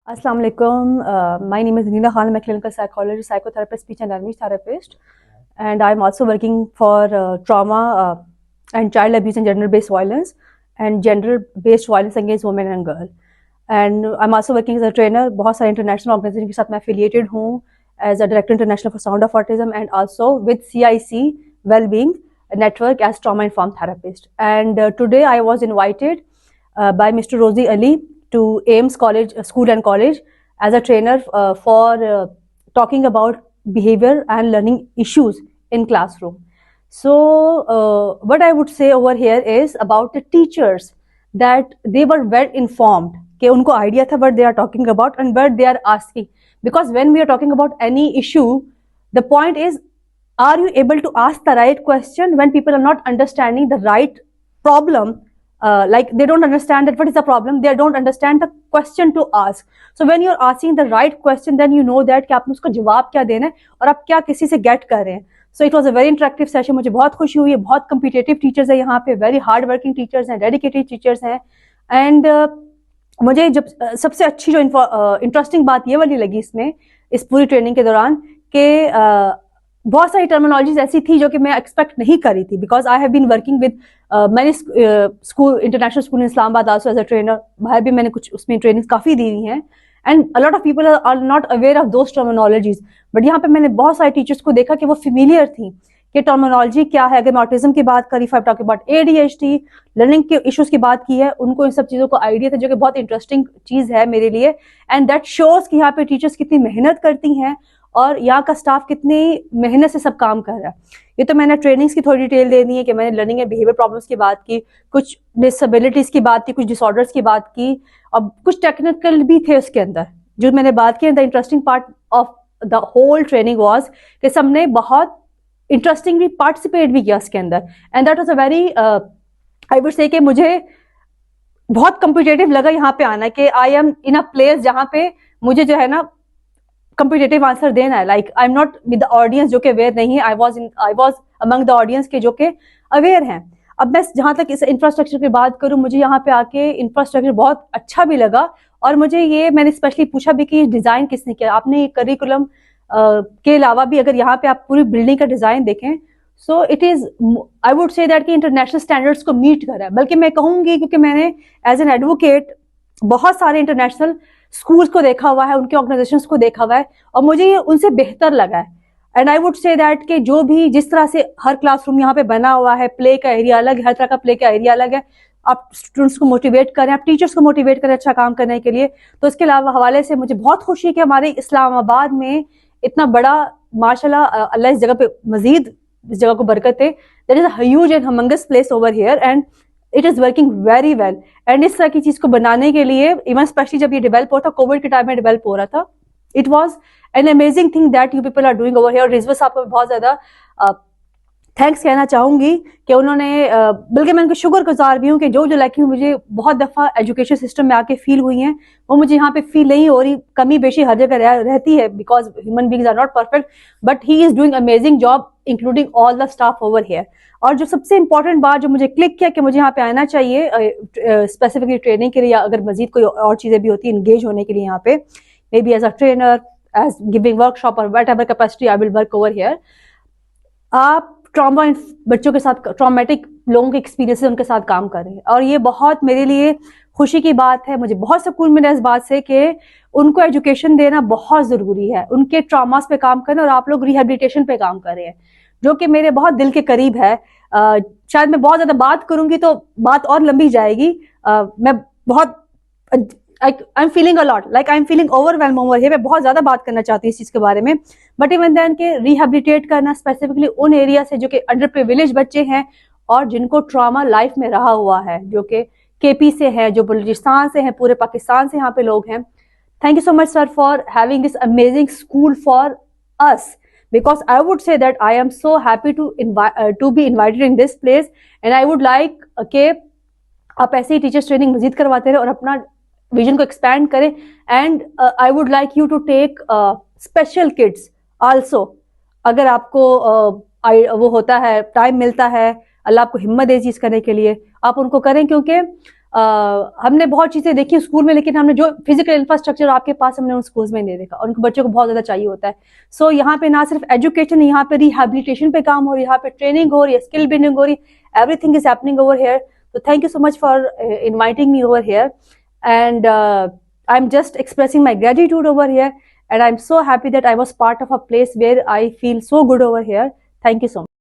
Assalamu alaikum. My name is Neela Khan. I'm a clinical psychologist, psychotherapist, speech and language therapist, and I'm also working for trauma and child abuse and gender-based violence and gender-based violence against women and girls. And I'm also working as a trainer. बहुत सारे international organization के साथ मैं affiliated हूँ as a director international for Sound of Autism and also with CIC Wellbeing Network as trauma informed therapist. And today I was invited by Mr. Rosie Ali to Ames College School and College as a trainer for talking about behavior and learning issues in classroom. So what I would say over here is about the teachers, that they were well informed कि उनको idea था what they are talking about and what they are asking, because when we are talking about any issue, the point is, are you able to ask the right question when people are not understanding the right problem? Like they don't understand that what is the problem, they don't understand the question to ask. So when you're asking the right question, then you know that कि आपने उसका जवाब क्या देना है और आप क्या किसी से get कर रहे हैं. So it was a very interactive session. मुझे बहुत खुशी हुई है. बहुत competitive teachers हैं यहाँ पे, very hard working teachers हैं, dedicated teachers हैं. And मुझे जब सबसे अच्छी जो इंटरेस्टिंग बात ये वाली लगी इसमें, इस पूरी ट्रेनिंग के दौरान, कि बहुत सारी टर्मिनोलॉजीज ऐसी थी जो कि मैं एक्सपेक्ट नहीं करी थी, because I have been working with many school, international school in Islamabad also as a trainer. बाहर भी मैंने कुछ उसमें ट्रेनिंग काफ़ी दी हुई हैं, and a lot of people are not aware of those terminologies. But यहाँ पे मैंने बहुत सारे टीचर्स को देखा कि वो फेमिलियर थी कि टर्मिनोलॉजी क्या है. अगर मैं ऑटिज्म की बात करी, five talk about ADHD, learning के इश्यूज की बात की है, उनको इन सब चीज़ों को आइडिया था, जो कि बहुत इंटरेस्टिंग चीज़ है मेरे लिए. एंड दैट शोज कि यहाँ पे टीचर्स कितनी मेहनत करती हैं और यहाँ का स्टाफ कितनी मेहनत से सब काम कर रहा है. ये तो मैंने ट्रेनिंग्स की थोड़ी डिटेल दे दी है कि मैंने लर्निंग एंड बिहेवियर प्रॉब्लम्स की बात की, कुछ डिसेबिलिटीज की बात की, कुछ डिसऑर्डर्स की बात की, और कुछ टेक्निकल भी थे उसके अंदर जो मैंने बात की. The interesting part of the whole training was कि सबने बहुत इंटरेस्टिंगली पार्टिसिपेट भी किया उसके अंदर. And that was a very I would say कि मुझे बहुत कम्पिटेटिव लगा यहाँ पे आना, कि I am in a place जहाँ पे मुझे जो है ना कम्पिटेटिव आंसर देना है. Like I am not with the audience जो कि अवेयर नहीं है, I was among the audience के जो कि अवेयर हैं. अब मैं जहाँ तक इस इंफ्रास्ट्रक्चर की बात करूँ, मुझे यहाँ पे आके इंफ्रास्ट्रक्चर बहुत अच्छा भी लगा, और मुझे ये मैंने स्पेशली पूछा भी कि डिज़ाइन किसने किया. आपने करिकुलम के अलावा भी अगर यहाँ पे आप पूरी बिल्डिंग का डिज़ाइन देखें, so it is, I would say that कि इंटरनेशनल स्टैंडर्ड्स को मीट करा है. बल्कि मैं कहूँगी, क्योंकि मैंने एज एन एडवोकेट बहुत सारे इंटरनेशनल स्कूल्स को देखा हुआ है, उनके ऑर्गेनाइजेशंस को देखा हुआ है, और मुझे ये उनसे बेहतर लगा है. And I would say that कि जो भी जिस तरह से हर क्लासरूम यहाँ पे बना हुआ है, प्ले का एरिया अलग है, हर तरह का प्ले का एरिया अलग है. आप स्टूडेंट्स को मोटिवेट करें, आप टीचर्स को मोटिवेट करें अच्छा काम करने के लिए. तो इसके अलावा हवाले से मुझे बहुत खुशी है कि हमारे इस्लामाबाद में इतना बड़ा, माशाल्लाह, अल्लाह इस जगह पे मजीद इस जगह को बरकत है. There is a huge and humongous place over here and it is working very well. And इस तरह की चीज़ को बनाने के लिए, इवन स्पेशली जब ये डेवलप हो रहा था, कोविड के टाइम में डेवलप हो रहा था, it was an amazing thing that you people are doing over here. Rizwa साहब को बहुत ज़्यादा थैंक्स कहना चाहूँगी कि उन्होंने, बल्कि मैं उनके शुक्रगुजार भी हूँ कि जो लाइक मुझे बहुत दफ़ा एजुकेशन सिस्टम में आके फील हुई हैं, वो मुझे यहाँ पे फील नहीं हो रही. कमी बेशी हर जगह रहती है, because human beings are not perfect, but he is doing amazing job including all the staff over here. और जो सबसे इंपॉर्टेंट बात जो मुझे क्लिक किया कि मुझे यहाँ पे आना चाहिए स्पेसिफिकली ट्रेनिंग के लिए, या अगर मजीद कोई और चीज़ें भी होती है इंगेज होने के लिए यहाँ पे, maybe as a trainer, as giving workshop और whatever capacity I will work over here. आप ट्रॉमा बच्चों के साथ, ट्रॉमेटिक लोगों के एक्सपीरियंसेस उनके साथ काम कर रहे हैं, और ये बहुत मेरे लिए खुशी की बात है. मुझे बहुत सुकून मिला इस बात से कि उनको एजुकेशन देना बहुत ज़रूरी है, उनके ट्रॉमास पे काम करना, और आप लोग रिहेबिलिटेशन पे काम कर रहे हैं, जो कि मेरे बहुत दिल के करीब है. शायद मैं बहुत ज़्यादा बात करूंगी तो बात और लंबी जाएगी. मैं बहुत I am feeling a lot, like I am feeling overwhelm over here. मैं बहुत ज़्यादा बात करना चाहती हूँ इस चीज़ के बारे में, बट इवन देन के रिहेबिलिटेट करना स्पेसिफिकली उन एरिया से जो कि अंडर प्रिविलेज बच्चे हैं और जिनको ट्रॉमा लाइफ में रहा हुआ है, जो कि KP से है, जो बलूचिस्तान से है, पूरे पाकिस्तान से यहाँ पे लोग हैं. Thank you so much sir for having this amazing school for us, because I would say that I am so happy to be invited in this place, and I would like कि आप ऐसे ही teachers training मजीद करवाते रहे और अपना vision को expand करें. And I would like you to take special kids also. अगर आपको वो होता है, टाइम मिलता है, अल्लाह आपको हिम्मत दे चीज़ करने के लिए, आप उनको करें, क्योंकि हमने बहुत चीजें देखी स्कूल में, लेकिन हमने जो फिजिकल इंफ्रास्ट्रक्चर आपके पास हमने उन स्कूल्स में नहीं देखा, और उनके बच्चों को बहुत ज्यादा चाहिए होता है। सो यहाँ पे ना सिर्फ एजुकेशन, यहाँ पे रिहैबिलिटेशन पे काम हो रही है, यहाँ पे ट्रेनिंग हो रही है, स्किल बिल्डिंग हो रही है, everything is happening over here. तो thank you so much for inviting me over here, and I am just expressing my gratitude over here, and I'm so happy that I was part of a place where I feel so good over here. Thank you so much.